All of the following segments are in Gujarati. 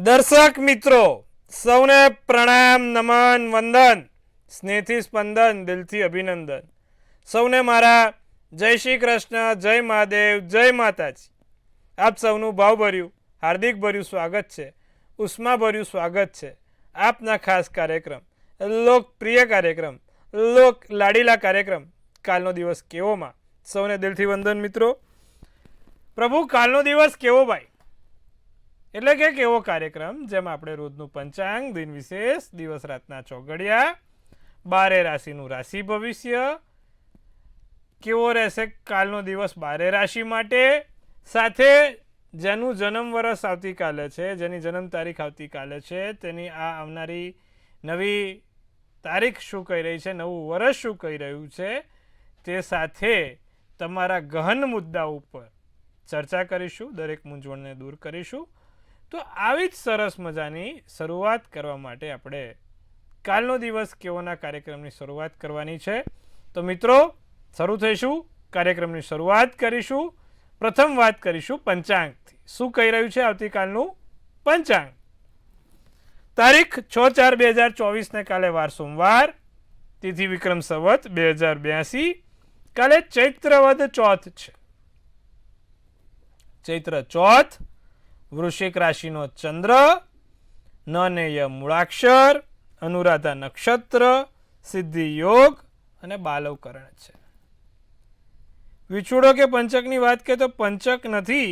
દર્શક મિત્રો સૌને પ્રણામ, નમન, વંદન, સ્નેહથી સ્પંદન, દિલથી અભિનંદન. સૌને મારા જય શ્રી કૃષ્ણ, જય મહાદેવ, જય માતાજી. આપ સૌનું ભાવભર્યું હાર્દિક ભર્યું સ્વાગત છે, ઉષ્માભર્યું સ્વાગત છે આપના ખાસ કાર્યક્રમ, લોકપ્રિય કાર્યક્રમ, લોક લાડીલા કાર્યક્રમ કાલનો દિવસ કેવોમાં. સૌને દિલથી વંદન મિત્રો. પ્રભુ કાલનો દિવસ કેવો ભાઈ, એટલે કે કેવો કાર્યક્રમ જેમાં આપણે રોજનું પંચાંગ, દિન વિશેષ, દિવસ રાતના ચોઘડિયા, 12 રાશિનું રાશિ ભવિષ્ય, કેવો રહેશે કાલનો દિવસ 12 રાશિ માટે, સાથે જેનું જન્મ વર્ષ આવતીકાલે છે, જેની જન્મ તારીખ આવતીકાલે છે, તેની આ આવનારી નવી તારીખ શું કહી રહી છે, નવું વર્ષ શું કહી રહ્યું છે, તે સાથે તમારા ગહન મુદ્દા ઉપર ચર્ચા કરીશું, દરેક મૂંઝવણને દૂર કરીશું. તો આવી જ સરસ મજાની શરૂઆત કરવા માટે આપણે કાલનો દિવસ કેવોના કાર્યક્રમની શરૂઆત કરવાની છે. તો મિત્રો શરૂ થઈશું, કાર્યક્રમની શરૂઆત કરીશું. પ્રથમ વાત કરીશું પંચાંગથી. શું કહી રહ્યું છે આવતીકાલનું પંચાંગ? તારીખ 6/4/2024 કાલે વાર સોમવાર, તિથિ વિક્રમ સંવત 2082, કાલે ચૈત્ર વદ ચોથ છે. ચૈત્ર ચોથ, વૃશ્ચિક રાશિનો ચંદ્ર, નનેય મૂળાક્ષર, અનુરાધા નક્ષત્ર, સિદ્ધિ યોગ અને બાલવકરણ છે. વિછુડો કે પંચકની વાત કરીએ તો પંચક નથી,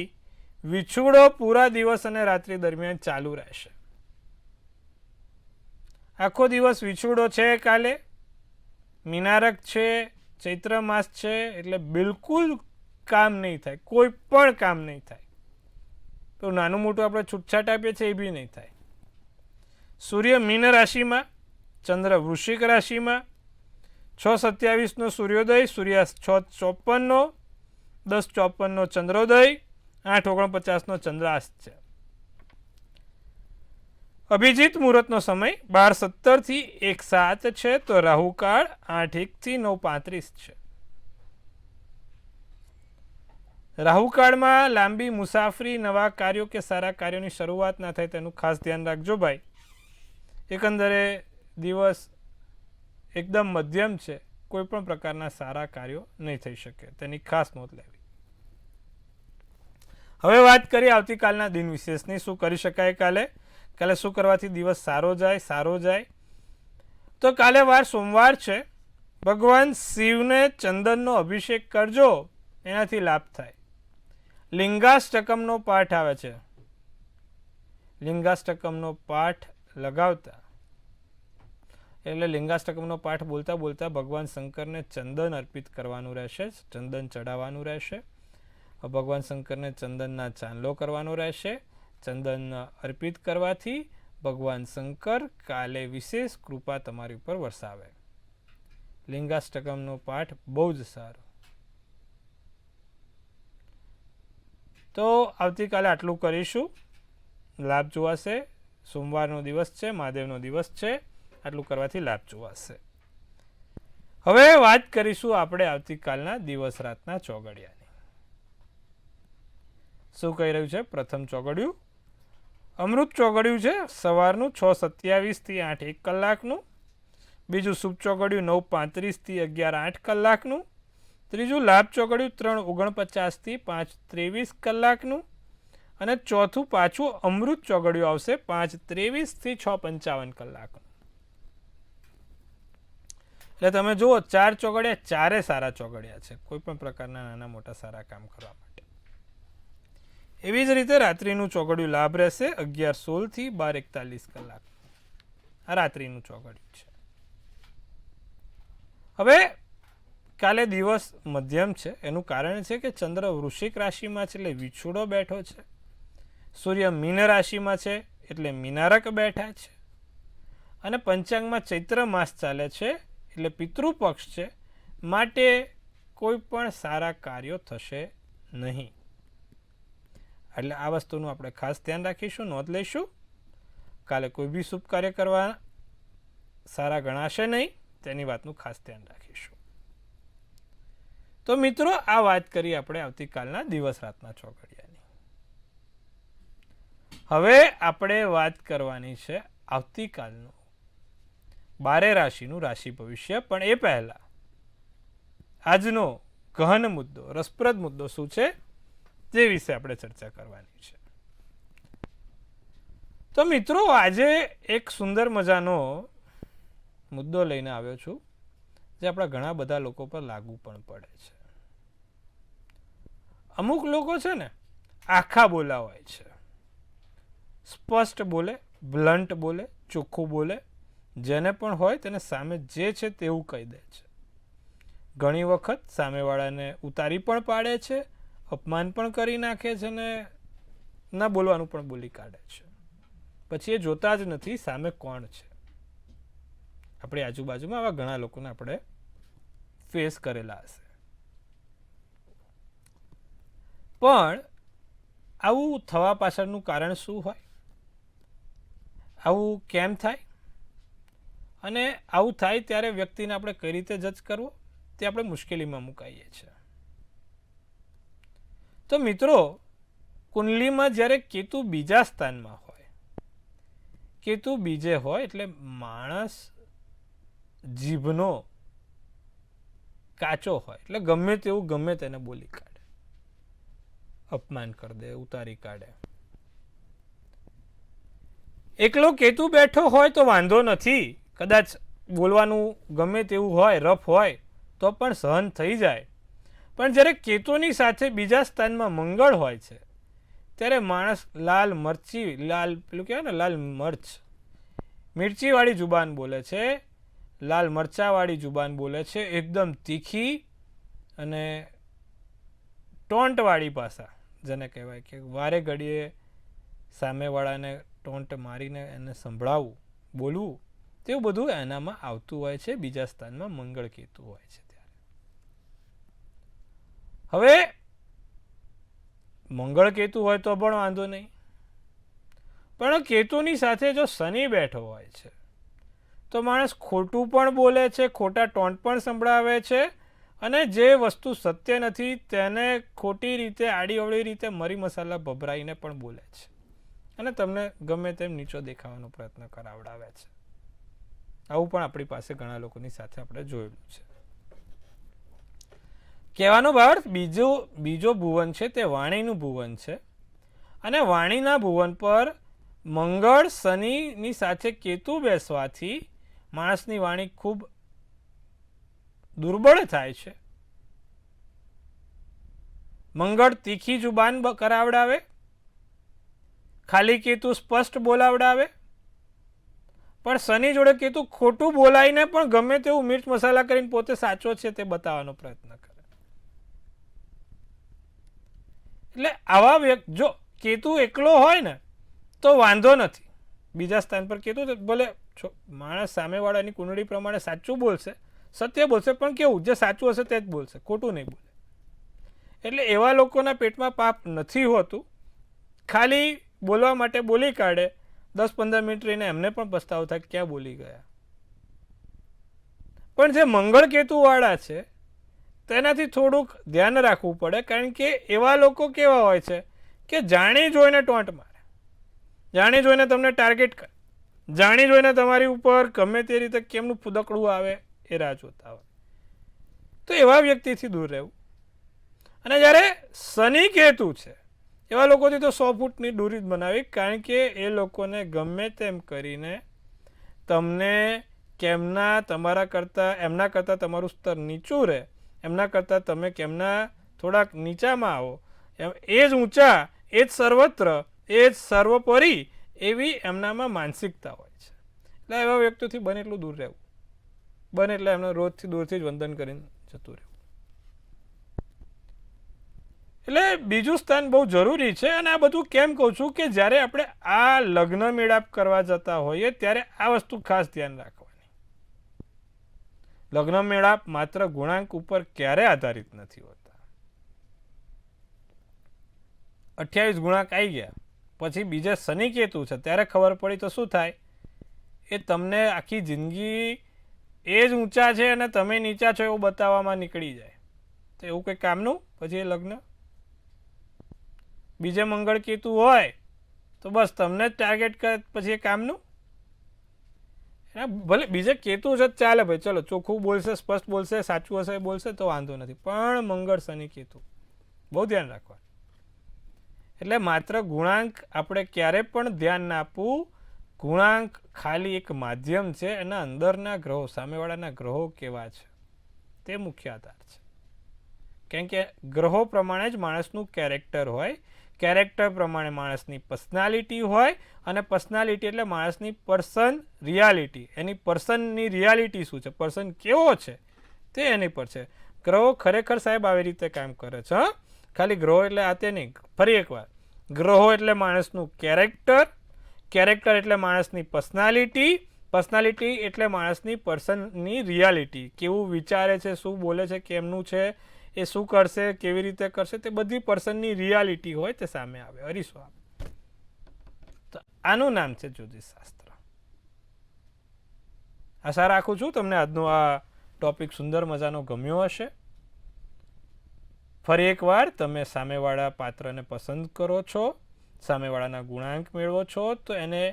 વિછુડો પૂરા દિવસ અને રાત્રિ દરમિયાન ચાલુ રહેશે. આખો દિવસ વિછુડો છે કાલે, મીનારક છે, ચૈત્ર માસ છે, એટલે બિલકુલ કામ નહીં થાય, કોઈ પણ કામ નહીં થાય. તો નાનું મોટું આપણે છૂટછાટ આપીએ છીએ એ બી નહીં થાય. સૂર્ય મીન રાશિમાં, ચંદ્ર વૃશ્ચિક રાશિમાં, 6:27 સૂર્યોદય, સૂર્યાસ્ત 6:54, 10:54 ચંદ્રોદય, 8:49 ચંદ્રાસ્ત છે. અભિજીત મુહૂર્તનો સમય 12:17 થી 1:07 છે. તો રાહુકાળ 8:01 થી 9:35 છે. રાહુકાળમાં લાંબી મુસાફરી, નવા કાર્યો કે સારા કાર્યોની શરૂઆત ના થાય તેનું ખાસ ધ્યાન રાખજો ભાઈ. એકંદરે દિવસ એકદમ મધ્યમ છે, કોઈ પણ પ્રકારના સારા કાર્યો નહીં થઈ શકે, તેની ખાસ નોંધ લેવી. હવે વાત કરીએ આવતીકાલના દિન વિશેષની. શું કરી શકાય કાલે? કાલે શું કરવાથી દિવસ સારો જાય? તો કાલે વાર સોમવાર છે. ભગવાન શિવને ચંદનનો અભિષેક કરજો, એનાથી લાભ થાય. લિંગાષ્ટકમનો પાઠ આવે છે. લિંગાષ્ટકમનો પાઠ લગાવતા, એટલે લિંગાષ્ટકમનો પાઠ બોલતા બોલતા ભગવાન શંકરને ચંદન અર્પિત કરવાનું રહેશે, ચંદન ચડાવવાનું રહેશે. ભગવાન શંકરને ચંદનના ચાંદલો કરવાનો રહેશે. ચંદન અર્પિત કરવાથી ભગવાન શંકર કાલે વિશેષ કૃપા તમારી ઉપર વરસાવે. લિંગાષ્ટકમનો પાઠ બહુ જ સારો. તો આવતીકાલે આટલું કરીશું, લાભ જોવાશે. સોમવારનો દિવસ છે, મહાદેવનો દિવસ છે, આટલું કરવાથી લાભ જોવાશે. હવે વાત કરીશું આપણે આવતીકાલના દિવસ રાતના ચોઘડિયાની. શું કહી રહ્યું છે? પ્રથમ ચોઘડિયું અમૃત ચોઘડિયું છે, સવારનું 6:27 થી 8:01 કલાકનું. બીજું શુભ ચોઘડિયું 9:35 થી 11:08 કલાકનું. ત્રીજું લાભ ચોઘડિયું 3:49 થી 5:23 કલાકનું. અને ચોથું પાછું અમૃત ચોઘડિયું આવશે 5:23 થી 6:55 કલાકનું. એટલે તમે જુઓ, 4 ચોઘડિયા, ચારે સારા ચોઘડિયા છે, કોઈ પણ પ્રકારના નાના મોટા સારા કામ કરવા માટે. એવી જ રીતે રાત્રિનું ચોઘડિયું લાભ રહેશે 11:16 થી 12:41 કલાક. આ રાત્રિનું ચોઘડિયું છે. હવે કાલે દિવસ મધ્યમ છે, એનું કારણ છે કે ચંદ્ર વૃશ્ચિક રાશિમાં છે એટલે વિછુડો બેઠો છે. સૂર્ય મીન રાશિમાં છે એટલે મીનારક બેઠા છે. અને પંચાંગમાં ચૈત્ર માસ ચાલે છે એટલે પિતૃપક્ષ છે, માટે કોઈ પણ સારા કાર્યો થશે નહીં. એટલે આ વસ્તુનું આપણે ખાસ ધ્યાન રાખીશું, નોંધ લઈશું. કાલે કોઈ બી શુભ કાર્ય કરવા સારા ગણાશે નહીં, તેની વાતનું ખાસ ધ્યાન રાખીશું. તો મિત્રો આ વાત કરી આપણે આવતીકાલના દિવસ રાતના ચોઘડિયાની. હવે આપણે વાત કરવાની છે આવતીકાલનું 12 રાશિનું રાશિ ભવિષ્ય. પણ એ પહેલા આજનો ગહન મુદ્દો, રસપ્રદ મુદ્દો શું છે તે વિશે આપણે ચર્ચા કરવાની છે. તો મિત્રો, આજે એક સુંદર મજાનો મુદ્દો લઈને આવ્યો છું જે આપણા ઘણા બધા લોકો પર લાગુ પણ પડે છે. અમુક લોકો છે ને આખા બોલા હોય છે, સ્પષ્ટ બોલે, બ્લન્ટ બોલે, ચોખ્ખું બોલે, જેને પણ હોય તેને સામે જે છે તેવું કહી દે છે. ઘણી વખત સામેવાળાને ઉતારી પણ પાડે છે, અપમાન પણ કરી નાખે છે ને ના બોલવાનું પણ બોલી કાઢે છે. પછી એ જોતા જ નથી સામે કોણ છે. આપણી આજુબાજુમાં આવા ઘણા લોકોને આપણે ફેસ કરેલા હશે. પણ આવું થવા પાછળનું કારણ શું હોય, આવું કેમ થાય, અને આવું થાય ત્યારે વ્યક્તિને આપણે કઈ રીતે જજ કરવો તે આપણે મુશ્કેલીમાં મુકાઈએ છીએ. તો મિત્રો, કુંડલીમાં જ્યારે કેતુ બીજા સ્થાનમાં હોય, કેતુ બીજે હોય એટલે માણસ જીભનો કાચો હોય એટલે ગમે તેવું ગમે તેને બોલી કાઢે, અપમાન કરી દે, ઉતારી કાઢે. એકલો કેતુ બેઠો હોય તો વાંધો નથી, કદાચ બોલવાનું ગમે તેવું હોય, રફ હોય તો પણ સહન થઈ જાય. પણ જ્યારે કેતુની સાથે બીજા સ્થાનમાં મંગળ હોય છે ત્યારે માણસ લાલ મરચી, લાલ પેલું કહેવાય ને લાલ મરચ, મિર્ચીવાળી જુબાન બોલે છે, લાલ મરચાવાળી જુબાન બોલે છે, એકદમ તીખી અને ટોન્ટવાળી ભાષા, જેને કહેવાય કે વારે ઘડીએ સામેવાળાને ટોન્ટ મારીને એને સંભળાવવું, બોલવું, તેવું બધું એનામાં આવતું હોય છે બીજા સ્થાનમાં મંગળ કેતુ હોય છે ત્યારે. હવે મંગળ કેતુ હોય તો પણ વાંધો નહીં, પણ કેતુની સાથે જો શનિ બેઠો હોય છે તો માણસ ખોટું પણ બોલે છે, ખોટા ટોન્ટ પણ સંભળાવે છે, અને જે વસ્તુ સત્ય નથી તેને ખોટી રીતે, આડી અવળી રીતે મરી મસાલા ભભરાઈને પણ બોલે છે અને તમને ગમે તેમ નીચો દેખાવાનો પ્રયત્ન કરાવડાવે છે. આવું પણ આપણી પાસે ઘણા લોકોની સાથે આપણે જોયેલું છે. કહેવાનો ભાવ બીજો ભુવન છે તે વાણીનું ભુવન છે, અને વાણીના ભુવન પર મંગળ શનિની સાથે કેતુ બેસવાથી માણસની વાણી ખૂબ દુર્બળ થાય છે. મંગળ તીખી જુબાન કરાવડાવે, ખાલી કેતુ સ્પષ્ટ બોલાવડાવે, પણ શનિ જોડે કેતુ ખોટું બોલાઈને પણ ગમે તેવું મિર્ચ મસાલા કરીને પોતે સાચો છે તે બતાવવાનો પ્રયત્ન કરે. એટલે આવા જો કેતુ એકલો હોય ને તો વાંધો નથી, બીજા સ્થાન પર કેતુ ભલે માણસ સામેવાળાની કુંડળી પ્રમાણે સાચું બોલશે, સત્ય બોલશે, પણ કેવું જે સાચું હશે તે જ બોલશે, ખોટું નહીં બોલે. એટલે એવા લોકોના પેટમાં પાપ નથી હોતું, ખાલી બોલવા માટે બોલી કાઢે, 10-15 મિનિટ રહીને એમને પણ પસ્તાવો થાય ક્યાં બોલી ગયા. પણ જે મંગળ કેતુવાળા છે તેનાથી થોડુંક ધ્યાન રાખવું પડે, કારણ કે એવા લોકો કેવા હોય છે કે જાણી જોઈને ટોન્ટ મારે, જાણી જોઈને તમને ટાર્ગેટ કરે, જાણી જોઈને તમારી ઉપર ગમે તે રીતે કેમનું ફૂદકડું આવે એ રાહ જોતા હોય. તો એવા વ્યક્તિથી દૂર રહેવું. અને જ્યારે શનિ કેતુ છે એવા લોકોથી તો 100 ફૂટની દૂરી જ બનાવી, કારણ કે એ લોકોને ગમે તેમ કરીને તમને એમના કરતાં તમારું સ્તર નીચું રહે, એમના કરતાં તમે કેમના થોડાક નીચામાં આવો, એ જ ઊંચા, એ જ સર્વત્ર, એ જ સર્વોપરી, એવી એમનામાં માનસિકતા હોય છે. એટલે એવા વ્યક્તિઓથી બને એટલું દૂર રહેવું, બને એટલે એમને રોજથી દૂરથી જ વંદન કરીને જતું રહેવું. એટલે બીજું સ્થાન બહુ જરૂરી છે. અને આ બધું કેમ કહું છું કે જ્યારે આપણે આ લગ્ન મેળાપ કરવા જતા હોઈએ ત્યારે આ વસ્તુ ખાસ ધ્યાન રાખવાની. લગ્ન મેળાપ માત્ર ગુણાંક ઉપર ક્યારે આધારિત નથી હોતા. 28 ગુણાંક આવી ગયા પછી બીજા શનિ કેતુ છે ત્યારે ખબર પડી તો શું થાય, એ તમને આખી જિંદગી એ જ ઊંચા છે અને તમે નીચા છો એવું બતાવવામાં નીકળી જાય. તો એવું કંઈ કામનું પછી એ લગ્ન. બીજે મંગળ કેતુ હોય તો બસ તમને જ ટાર્ગેટ કરે પછી એ કામનું ભલે બીજે કેતુ છે ચાલે ભાઈ, ચલો ચોખ્ખું બોલશે, સ્પષ્ટ બોલશે, સાચું હશે બોલશે તો વાંધો નથી, પણ મંગળ શનિ કેતુ બહુ ધ્યાન રાખવાનું. એટલે માત્ર ગુણાંક આપણે ક્યારે પણ ધ્યાન ના આપવું. ગુણાંક ખાલી એક માધ્યમ છે, એના અંદરના ગ્રહો, સામેવાળાના ગ્રહો કેવા છે તે મુખ્ય આધાર છે. કેમ કે ગ્રહો પ્રમાણે જ માણસનું કેરેક્ટર હોય, કેરેક્ટર પ્રમાણે માણસની પર્સનાલિટી હોય, અને પર્સનાલિટી એટલે માણસની પર્સન રિયાલિટી, એની પર્સનની રિયાલિટી શું છે, પર્સન કેવો છે તે એની પર છે. ગ્રહો ખરેખર સાહેબ આવી રીતે કામ કરે છે. ખાલી ગ્રહો એટલે આ તે નહીં. ફરી એકવાર, ગ્રહો એટલે માણસનું કેરેક્ટર, કેરેક્ટર એટલે માણસની પર્સનાલિટી, પર્સનાલિટી એટલે માણસની પર્સનની રિયાલિટી, કેવું વિચારે છે, શું બોલે છે, કેમનું છે, એ શું કરશે, કેવી રીતે કરશે, તે બધી પર્સનની રિયાલિટી હોય તે સામે આવે, અરીસો આવે. તો આનું નામ છે જ્યોતિષશાસ્ત્ર. આશા રાખું છું તમને આજનો આ ટોપિક સુંદર મજાનો ગમ્યો હશે. ફરી એકવાર, તમે સામેવાળા પાત્રને પસંદ કરો છો, સામેવાળાના ગુણાંક મેળવો છો, તો એને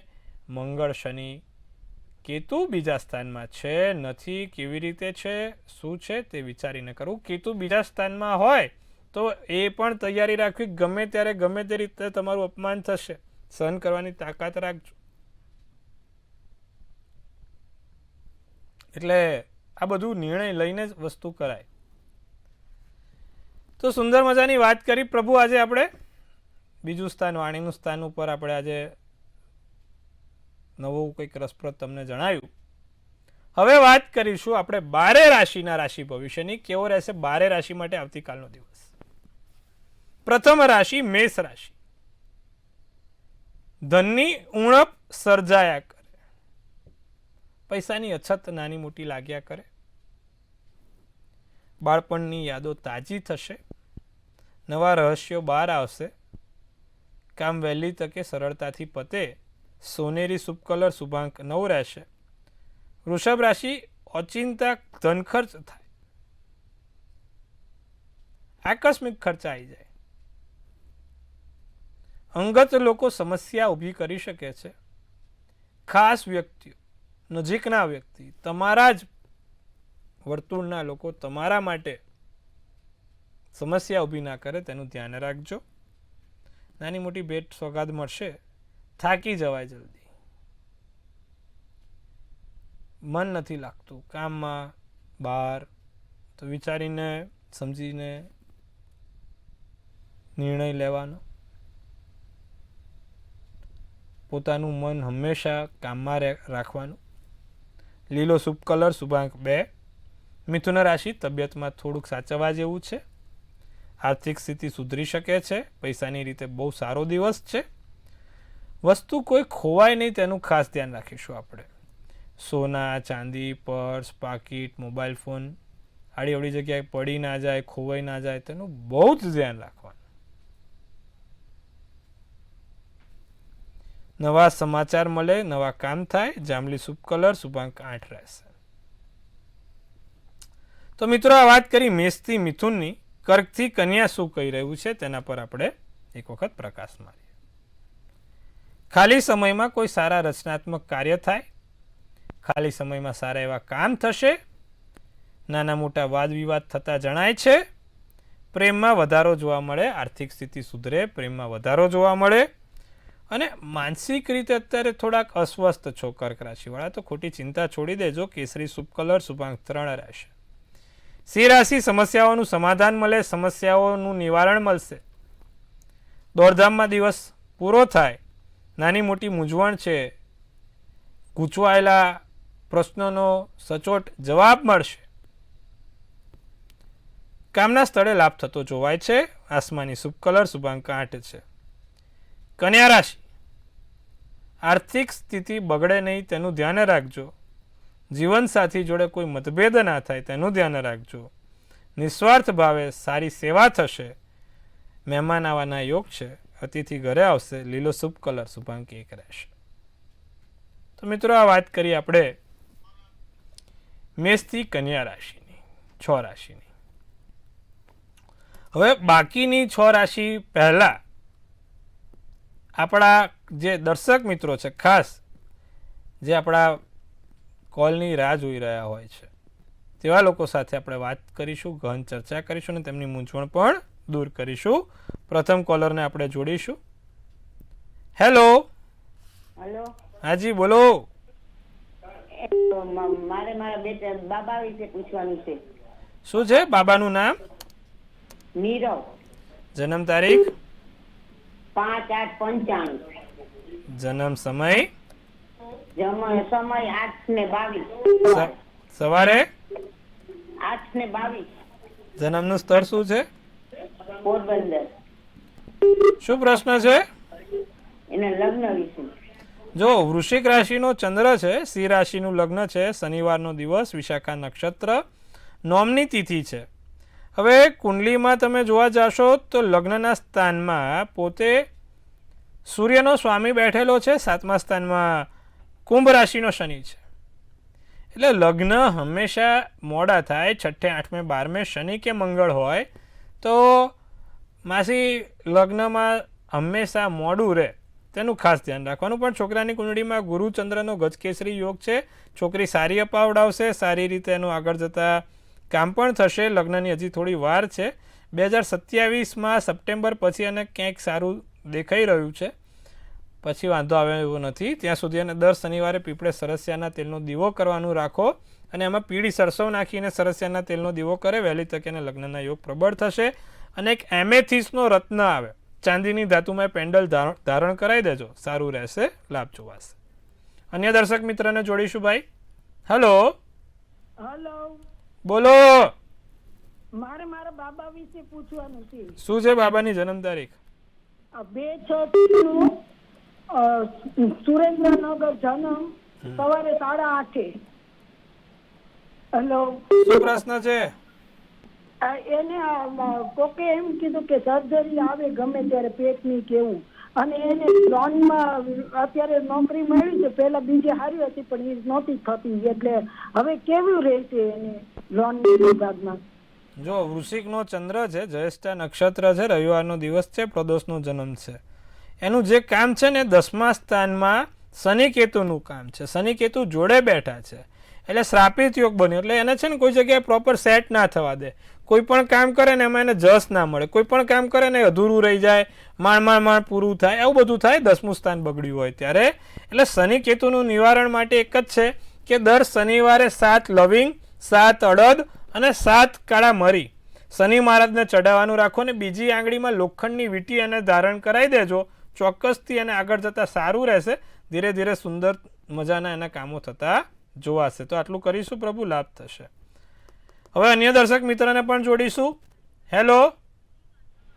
મંગળ શનિ કેતુ બીજા સ્થાનમાં છે નથી, કેવી રીતે છે, શું છે તે વિચારીને કરવું. કેતુ બીજા સ્થાનમાં હોય તો એ પણ તૈયારી રાખવી, ગમે ત્યારે ગમે તે રીતે તમારું અપમાન થશે, સહન કરવાની તાકાત રાખજો. એટલે આ બધું નિર્ણય લઈને જ વસ્તુ કરાય. તો સુંદર મજાની વાત કરી પ્રભુ. આજે આપણે બીજું સ્થાન, વાણીનું સ્થાન ઉપર આપણે આજે નવું કંઈક રસપ્રદ તમને જણાવ્યું. હવે વાત કરીશું આપણે 12 રાશિના રાશિ ભવિષ્યની. કેવો રહેશે 12 રાશિ માટે આવતીકાલનો દિવસ? પ્રથમ રાશિ મેષ રાશિ. ધનની ઉણપ સર્જાયા કરે, પૈસાની અછત નાની મોટી લાગ્યા કરે, બાળપણની યાદો તાજી થશે, નવા રહસ્યો બહાર આવશે, કામ વહેલી તકે સરળતાથી પતે, સોનેરી શુભ કલર શુભાંક 9 રહેશે. વૃષભ રાશિ, ઓચિંતા ધનખર્ચ થાય, આકસ્મિક ખર્ચ આવી જાય, અંગત લોકો સમસ્યા ઊભી કરી શકે છે, ખાસ વ્યક્તિઓ, નજીકના વ્યક્તિ, તમારા જ વર્તુળના લોકો તમારા માટે સમસ્યા ઊભી ના કરે તેનું ધ્યાન રાખજો. નાની મોટી ભેટ સોગાદ મળશે, થાકી જવાય જલ્દી, મન નથી લાગતું કામમાં બહાર, તો વિચારીને સમજીને નિર્ણય લેવાનો. પોતાનું મન હંમેશા કામમાં રાખવાનું. લીલો શુભ કલર શુભાંક 2. મિથુન રાશિ, તબિયતમાં થોડુંક સાચવવા જેવું છે, આર્થિક સ્થિતિ સુધરી શકે છે, પૈસાની રીતે બહુ સારો દિવસ છે. વસ્તુ કોઈ ખોવાય નહીં તેનું ખાસ ધ્યાન રાખીશું આપણે. સોના, ચાંદી, પર્સ, પાકીટ, મોબાઈલ ફોન આડી અવળી જગ્યાએ પડી ના જાય, ખોવાઈ ના જાય, તેનું બહુ જ ધ્યાન રાખવાનું. નવા સમાચાર મળે, નવા કામ થાય, જાંબલી શુભ કલર શુભાંક 8 રહેશે. તો મિત્રો, આ વાત કરી મેષથી મિથુનની. કર્કથી કન્યા શું કહી રહ્યું છે તેના પર આપણે એક વખત પ્રકાશ મારીએ. ખાલી સમયમાં કોઈ સારા રચનાત્મક કાર્ય થાય, ખાલી સમયમાં સારા એવા કામ થશે, નાના મોટા વાદ વિવાદ થતા જણાય છે, પ્રેમમાં વધારો જોવા મળે, આર્થિક સ્થિતિ સુધરે, પ્રેમમાં વધારો જોવા મળે, અને માનસિક રીતે અત્યારે થોડાક અસ્વસ્થ છો કર્ક રાશિવાળા, તો ખોટી ચિંતા છોડી દેજો. કેસરી શુભ કલર શુભાંક 3 રહેશે. સિંહ રાશિ, સમસ્યાઓનું સમાધાન મળે, સમસ્યાઓનું નિવારણ મળશે, દોડધામમાં દિવસ પૂરો થાય, નાની મોટી મૂંઝવણ છે, ગૂંચવાયેલા પ્રશ્નોનો સચોટ જવાબ મળશે, કામના સ્થળે લાભ થતો જોવાય છે, આસમાની શુભ કલર શુભાંક 8 છે. કન્યા રાશિ, આર્થિક સ્થિતિ બગડે નહીં તેનું ધ્યાન રાખજો, જીવનસાથી જોડે કોઈ મતભેદ ના થાય તેનું ધ્યાન રાખજો, નિસ્વાર્થ ભાવે સારી સેવા થશે, મહેમાન આવવાના યોગ છે, અતિથિ ઘરે આવશે, લીલો શુભ કલર શુભાંક 1 રહેશે. તો મિત્રો, આ વાત કરી આપણે મેષથી કન્યા રાશિની, 6 રાશિની. હવે બાકીની 6 રાશિ પહેલા આપણા જે દર્શક મિત્રો છે ખાસ જે આપણા કોલની રાહ જોઈ રહ્યા હોય છે તેવા લોકો સાથે આપણે વાત કરીશું, ગહન ચર્ચા કરીશું અને તેમની મૂંઝવણ પણ દૂર કરીશું. પ્રથમ કોલરને આપણે જોડીશું. હેલો. હેલો. હાજી બોલો. મારે મારા બેટા બાબા વિશે પૂછવાનું છે. શું છે બાબાનું નામ? નીરવ. જન્મ તારીખ? 5/8/95. જન્મ સમય? સમય 8:22. સવારે 8:22. જન્મનું સ્થળ શું છે? પોરબંદર. શું પ્રશ્ન છે? એના લગ્ન વિશે. જો વૃશ્ચિક રાશિનો ચંદ્ર છે, સિંહ રાશિનું લગ્ન છે, શનિવારનો દિવસ, વિશાખા નક્ષત્ર, નોમની તિથિ છે. હવે કુંડલીમાં તમે જોવા જશો તો લગ્નના સ્થાનમાં પોતે સૂર્યનો સ્વામી બેઠેલો છે, 7મા સ્થાનમાં કુંભ રાશિનો શનિ છે. એટલે લગ્ન હંમેશા મોડા થાય. 6, 8, 12 શનિ કે મંગળ હોય તો માસી લગ્નમાં હંમેશા મોડું રહે તેનું ખાસ ધ્યાન રાખવાનું. પણ છોકરાની કુંડળીમાં ગુરુચંદ્રનો ગજકેસરી યોગ છે. છોકરી સારી અપાવડાવશે, સારી રીતે એનું આગળ જતાં કામ પણ થશે. લગ્નની હજી થોડી વાર છે. 2027માં સપ્ટેમ્બર પછી એને ક્યાંક સારું દેખાઈ રહ્યું છે, પછી વાંધો આવે એવો નથી. ત્યાં સુધી એને દર શનિવારે પીપળે સરસિયાના તેલનો દીવો કરવાનું રાખો અને એમાં પીળી સરસવ નાખીને સરસિયાના તેલનો દીવો કરે. વહેલી તકે એને લગ્નના યોગ પ્રબળ થશે. અને એક એમેથિસનો રત્ન આવે, ચાંદીની ધાતુમાં પેન્ડલ ધારણ કરાવી દેજો, સારું રહેશે, લાભ જોવાશે. અન્ય દર્શક મિત્રને જોડીશું ભાઈ. હેલો. હેલો. બોલો. મારે મારા બાબા વિશે પૂછવાનું છે. શું છે બાબાની જન્મ તારીખ? 2/6 સુરેન્દ્રનગર, જન્મ સવારે 8:30. હેલો. શું પ્રશ્ન છે? એને કોકે એમ કીધું કે સર્જરી આવે ગમે ત્યારે પેટની કેવું, અને એને લોનમાં અત્યારે નોકરી મળી છે. પહેલા બીજી હારી હતી પણ એ નહોતી થતી, એટલે હવે કેવું રહેશે એને લોનની વિભાગમાં? જો વૃશ્ચિકનો ચંદ્ર છે, જ્યેષ્ઠા નક્ષત્ર છે, રવિવારનો દિવસ છે, પ્રદોષનો જન્મ છે. એનું જે કામ છે ને 10મા સ્થાનમાં શનિ કેતુનું કામ છે. શનિ કેતુ જોડે બેઠા છે એટલે શ્રાપિત યોગ બન્યો. એટલે એને છે ને કોઈ જગ્યાએ પ્રોપર સેટ ના થવા દે. કોઈ પણ કામ કરે ને એમાં એને જસ ના મળે, કોઈ પણ કામ કરે ને અધૂરું રહી જાય, માણ પૂરું થાય, એવું બધું થાય 10મું સ્થાન બગડ્યું હોય ત્યારે. એટલે શનિ કેતુનું નિવારણ માટે એક જ છે કે દર શનિવારે 7 લવિંગ, 7 અડદ અને 7 કાળા મરી શનિ મહારાજને ચડાવવાનું રાખો ને બીજી આંગળીમાં લોખંડની વીંટી એને ધારણ કરાવી દેજો. ચોક્કસથી એને આગળ જતાં સારું રહેશે. ધીરે ધીરે સુંદર મજાના એના કામો થતા જોવાશે. તો આટલું કરીશું પ્રભુ, લાભ થશે. હવે અન્ય દર્શક મિત્રને પણ જોડીશું. હેલો.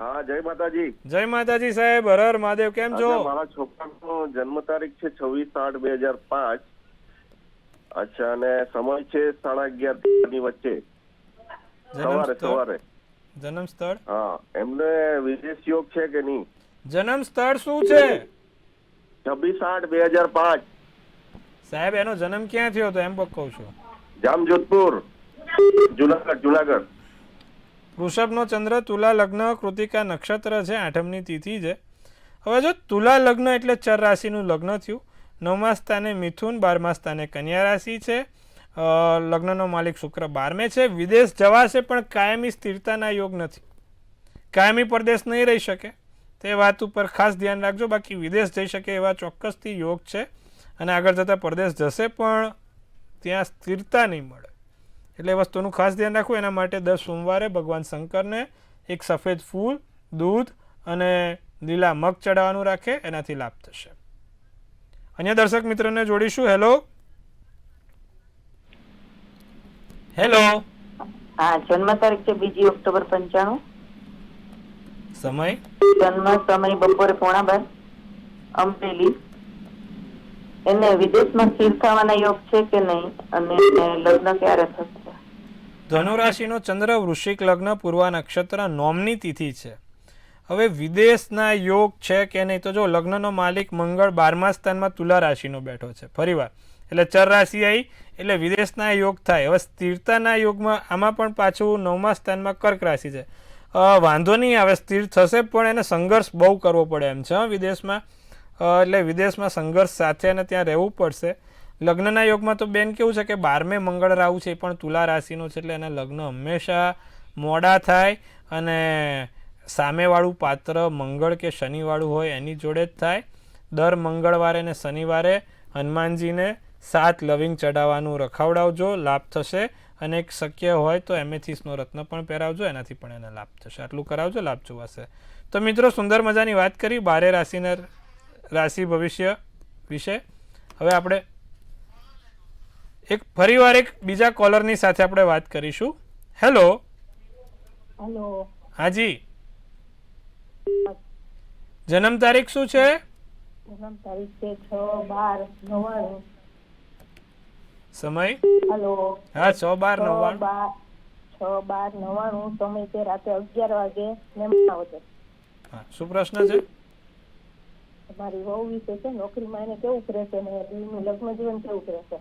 હા, જય માતાજી. જય માતાજી સાહેબ, હર હર મહાદેવ. કેમ છો? મારા છોકરાનો જન્મ તારીખ છે 26/8/2005. અચ્છા, અને સમય છે 11:30 ની વચ્ચે, સવારે. જન્મ સ્થળ? હા, એમને વિદેશ યોગ છે કે નહીં? જન્મ સ્થળ શું છે? 26/8/2005. સાહેબ એનો જન્મ ક્યાં થયો હતો એમ કહું છું? જામજોધપુર, જુનાગઢ. વૃષભનો ચંદ્ર, તુલા લગ્ન, કૃતિકા નક્ષત્ર છે, 8મની તિથિ છે. હવે જો તુલા લગ્ન એટલે ચર રાશિનું લગ્ન થયું. 9મા સ્થાને મિથુન, 12મા સ્થાને કન્યા રાશિ છે. લગ્નનો માલિક શુક્ર 12મે છે. વિદેશ જવાશે પણ કાયમી સ્થિરતાના યોગ નથી, કાયમી પરદેશ નહીં રહી શકે. તે વાત ઉપર ખાસ ધ્યાન રાખજો. બાકી વિદેશ જઈ શકે એવા ચોક્કસથી યોગ છે અને આગળ જતાં પરદેશ જશે પણ ત્યાં સ્થિરતા નહીં મળે. એટલે એ વસ્તુનું ખાસ ધ્યાન રાખવું. એના માટે દર સોમવારે ભગવાન શંકરને એક સફેદ ફૂલ, દૂધ અને લીલા મગ ચડાવવાનું રાખે, એનાથી લાભ થશે. અન્ય દર્શક મિત્રને જોડીશું. હેલો. હેલો. હા, જન્મ તારીખ છે 2 ઓક્ટોબર 95. સમય? જન્મ સમય બપોરે 1:15 અમરેલી. એને વિદેશમાં સ્થિર થવાના યોગ છે કે નહીં, અને લગ્ન ક્યારે થશે? ધનુ રાશિનો ચંદ્ર, વૃશ્ચિક લગ્ન, પૂર્વા નક્ષત્ર, નોમની તિથિ છે. હવે વિદેશના યોગ છે કે નહીં તો જો લગ્નનો માલિક મંગળ 12મા સ્થાનમાં તુલા રાશિનો બેઠો છે ફરીવાર, એટલે ચર રાશિ આવી એટલે વિદેશના યોગ થાય. હવે સ્થિરતાના યોગમાં આમાં પણ પાછું 9મા સ્થાનમાં કર્ક રાશિ છે. વાંધો નહીં આવે, સ્થિર થશે પણ એને સંઘર્ષ બહુ કરવો પડે એમ છે વિદેશમાં. એટલે વિદેશમાં સંઘર્ષ સાથે અને ત્યાં રહેવું પડશે. લગ્નના યોગમાં તો બેન કેવું છે કે 12મે મંગળ રાહુ છે એ પણ તુલા રાશિનો છે, એટલે એના લગ્ન હંમેશા મોડા થાય અને સામેવાળું પાત્ર મંગળ કે શનિવાળું હોય એની જોડે જ થાય. દર મંગળવારે ને શનિવારે હનુમાનજીને 7 લવિંગ ચડાવવાનું રખાવડાવજો, લાભ થશે. અને એક શક્ય હોય તો એમેથિસનો રત્ન પણ પહેરાવજો, એનાથી પણ એને લાભ થશે. આટલું કરાવજો, લાભ જોવાશે. તો મિત્રો, સુંદર મજાની વાત કરી 12 રાશિના રાશિ ભવિષ્ય વિશે. હવે આપણે ફરીવાર એક બીજા કોલરની સાથે આપણે વાત કરીશું. હેલો. હેલો. હાજી, જન્મ તારીખ શું છે? જન્મ તારીખ છે 6/12/99. સમય? હેલો. હા, 6/12/99. 6/12/99 સમય છે રાતે 11 વાગે ને. હા, શું પ્રશ્ન છે? મારી વહુ વિશે છે, નોકરીમાં એને કેવું રહેશે ને એનું લગ્ન જીવન કેવું રહેશે?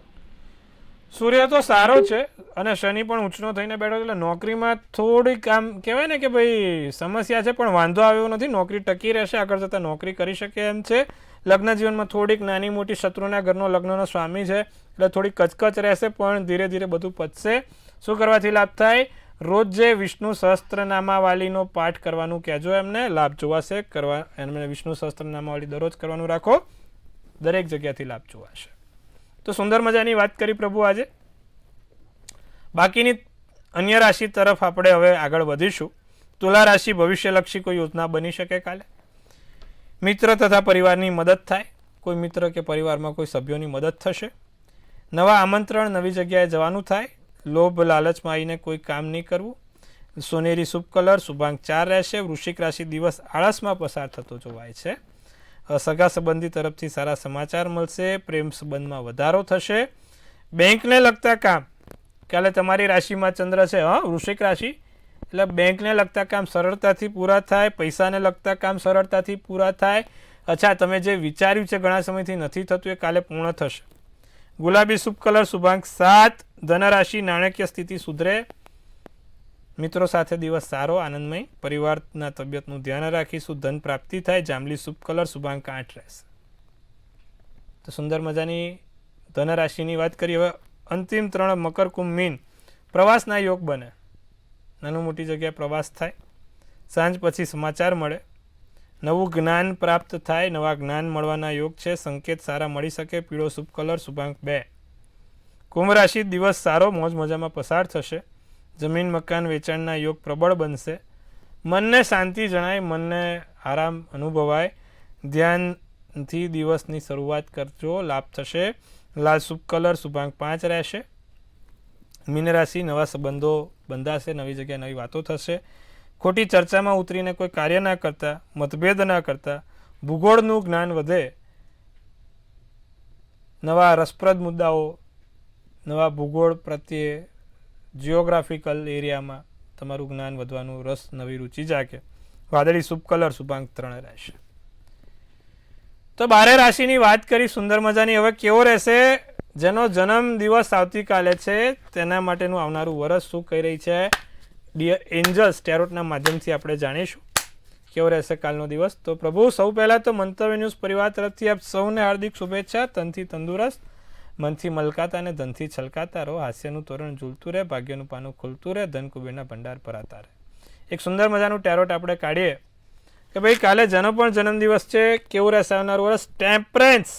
સૂર્ય તો સારો છે અને શનિ પણ ઉંચનો થઈને બેઠો, એટલે નોકરીમાં થોડીક આમ કહેવાય ને કે ભાઈ સમસ્યા છે, પણ વાંધો આવ્યો નથી. નોકરી ટકી રહેશે, આગળ જતાં નોકરી કરી શકે એમ છે. લગ્ન જીવનમાં થોડીક નાની મોટી શત્રુના ઘરનો લગ્નનો સ્વામી છે, એટલે થોડી કચકચ રહેશે, પણ ધીરે ધીરે બધું પચશે. શું કરવાથી લાભ થાય? રોજ જે વિષ્ણુ સહસ્ત્રનામાવાલીનો પાઠ કરવાનું કહેજો, એમને લાભ જોવાશે. એમને વિષ્ણુ સહસ્ત્રનામાવાલી દરરોજ કરવાનું રાખો, દરેક જગ્યાથી લાભ જોવાશે. તો સુંદર મજાની વાત કરી પ્રભુ આજે. બાકીની અન્ય રાશિ તરફ આપણે હવે આગળ વધીશું. તુલા રાશિ ભવિષ્યલક્ષી કોઈ યોજના બની શકે કાલે. મિત્ર તથા પરિવારની મદદ થાય. કોઈ મિત્ર કે પરિવારમાં કોઈ સભ્યોની મદદ થશે. નવા આમંત્રણ, નવી જગ્યાએ જવાનું થાય. લોભ લાલચમાં આવીને કોઈ કામ નહીં કરવું. સોનેરી શુભ કલર, શુભાંક 4 રહેશે. વૃશ્ચિક રાશિ દિવસ આળસમાં પસાર થતો જોવાય છે. સગા સંબંધી તરફથી સારા સમાચાર મળશે. પ્રેમ સંબંધમાં વધારો થશે. બેંકને લગતા કામ, કાલે તમારી રાશિમાં ચંદ્ર છે, વૃશ્ચિક રાશિ, એટલે બેંકને લગતા કામ સરળતાથી પૂરા થાય. પૈસાને લગતા કામ સરળતાથી પૂરા થાય. અચ્છા, તમે જે વિચાર્યું છે ઘણા સમયથી નથી થતું, એ કાલે પૂર્ણ થશે. ગુલાબી શુભ કલર, શુભાંક 7. ધનરાશિ, નાણાકીય સ્થિતિ સુધરે. મિત્રો સાથે દિવસ સારો, આનંદમય. પરિવારના તબિયતનું ધ્યાન રાખીશું. ધન પ્રાપ્તિ થાય. જાંબલી શુભ કલર, શુભાંક 8 રહેશે. તો સુંદર મજાની ધનરાશિની વાત કરીએ. હવે અંતિમ 3 મકર, કુંભ, મીન. પ્રવાસના યોગ બને. નાનું મોટી જગ્યાએ પ્રવાસ થાય. સાંજ પછી સમાચાર મળે. નવું જ્ઞાન પ્રાપ્ત થાય. નવા જ્ઞાન મળવાના યોગ છે. સંકેત સારા મળી શકે. પીળો શુભ કલર, શુભાંક 2. કુંભ રાશિ, દિવસ સારો, મોજ મજામાં પસાર થશે. જમીન મકાન વેચાણના યોગ પ્રબળ બનશે. મનને શાંતિ જણાય, મનને આરામ અનુભવાય. ધ્યાનથી દિવસની શરૂઆત કરજો, લાભ થશે. લાલ શુભ કલર, શુભાંક 5 રહેશે. મીન રાશિ, નવા સંબંધો બંધાશે. નવી જગ્યાએ નવી વાતો થશે. ખોટી ચર્ચામાં ઉતરીને કોઈ કાર્ય ના કરતા, મતભેદ ના કરતા. ભૂગોળનું જ્ઞાન વધે. નવા રસપ્રદ મુદ્દાઓ, નવા ભૂગોળ પ્રત્યે, જિયોગ્રાફિકલ એરિયામાં તમારું જ્ઞાન વધવાનું, રસ, નવી રુચિ જાગે. વાદળી શુભ કલર, શુભાંક 3 રહેશે. તો 12 રાશિની વાત કરી સુંદર મજાની. હવે કેવો રહેશે? જેનો જન્મ દિવસ આવતીકાલે છે તેના માટેનું આવનારું વર્ષ શું કહી રહી છે ડિયર એન્જલ્સ, ટેરોટના માધ્યમથી આપણે જાણીશું કેવો રહેશે કાલનો દિવસ. તો પ્રભુ, સૌ પહેલાં તો મંતવ્ય ન્યૂઝ પરિવાર તરફથી આપ સૌને હાર્દિક શુભેચ્છા. તનથી તંદુરસ્ત, મનથી મલકાતા અને ધનથી છલકાતા રહો. હાસ્યનું તોરણ ઝૂલતું રહે, ભાગ્યનું પાનું ખુલતું રહે, ધન કુબેરના ભંડાર ભરાતા રહે. એક સુંદર મજાનું ટેરોટ આપણે કાઢીએ કે ભાઈ કાલે જેનો પણ જન્મદિવસ છે કેવું રહેશે આવનારું વર્ષ. ટેમ્પરન્સ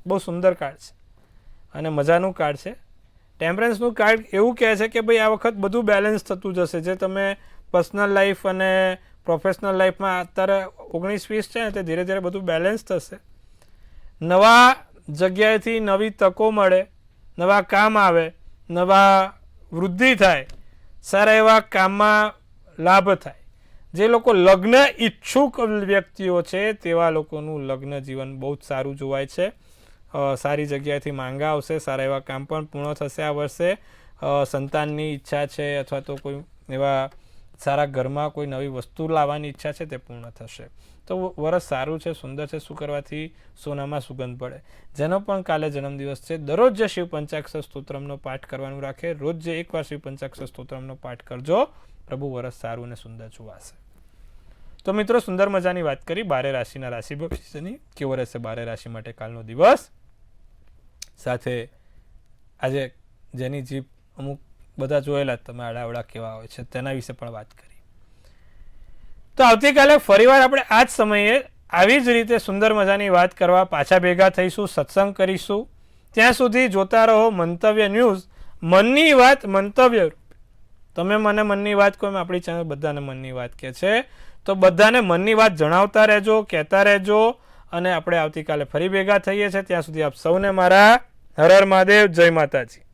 બહુ સુંદર કાર્ડ છે અને મજાનું કાર્ડ છે. ટેમ્પરન્સનું કાર્ડ એવું કહે છે કે ભાઈ આ વખત બધું બેલેન્સ થતું જશે. જે તમે પર્સનલ લાઈફ અને પ્રોફેશનલ લાઈફમાં અત્યારે 19-20 છે ને, તે ધીરે ધીરે બધું બેલેન્સ થશે. નવા જગ્યાએથી નવી તકો મળે, નવા કામ આવે, નવા વૃદ્ધિ થાય, સારા એવા કામમાં લાભ થાય. જે લોકો લગ્ન ઈચ્છુક વ્યક્તિઓ છે તેવા લોકોનું લગ્ન જીવન બહુ જ સારું જોવાય છે. સારી જગ્યાએથી માંગા આવશે, સારા એવા કામ પણ પૂર્ણ થશે આ વર્ષે. સંતાનની ઈચ્છા છે અથવા તો કોઈ એવા સારા ઘરમાં કોઈ નવી વસ્તુ લાવવાની ઈચ્છા છે તે પૂર્ણ થશે. તો વર્ષ સારું છે, સુંદર છે. શું કરવાથી? સોનામાં સુગંધ પડે. જેનો પણ કાલે જન્મદિવસ છે, દરરોજ જે શિવ પંચાક્ષર સ્તોત્રમનો પાઠ કરવાનું રાખે. રોજ જે એકવાર શિવ પંચાક્ષર સ્તોત્રમનો પાઠ કરજો. પ્રભુ વર્ષ સારું અને સુંદર જોવાશે. તો મિત્રો સુંદર મજાની વાત કરી 12 રાશિના રાશિ ભવિષ્યની, કેવો રહેશે 12 રાશિ માટે કાલનો દિવસ. સાથે આજે જેની જીભ અમુક બધા જોયેલા તમે આડાવડા કેવા હોય છે તેના વિશે પણ વાત કરી. તો આવતીકાલે ફરીવાર આપણે આ જ સમયે આવી જ રીતે સુંદર મજાની વાત કરવા પાછા ભેગા થઈશું, સત્સંગ કરીશું. ત્યાં સુધી જોતા રહો મંતવ્ય ન્યૂઝ. મનની વાત મંતવ્ય રૂપે. તમે મને મનની વાત કહો, આપણી ચેનલ બધાને મનની વાત કહે છે, તો બધાને મનની વાત જણાવતા રહેજો, કહેતા રહેજો. અને આપણે આવતીકાલે ફરી ભેગા થઈએ છીએ. ત્યાં સુધી આપ સૌને મારા હર હર મહાદેવ, જય માતાજી.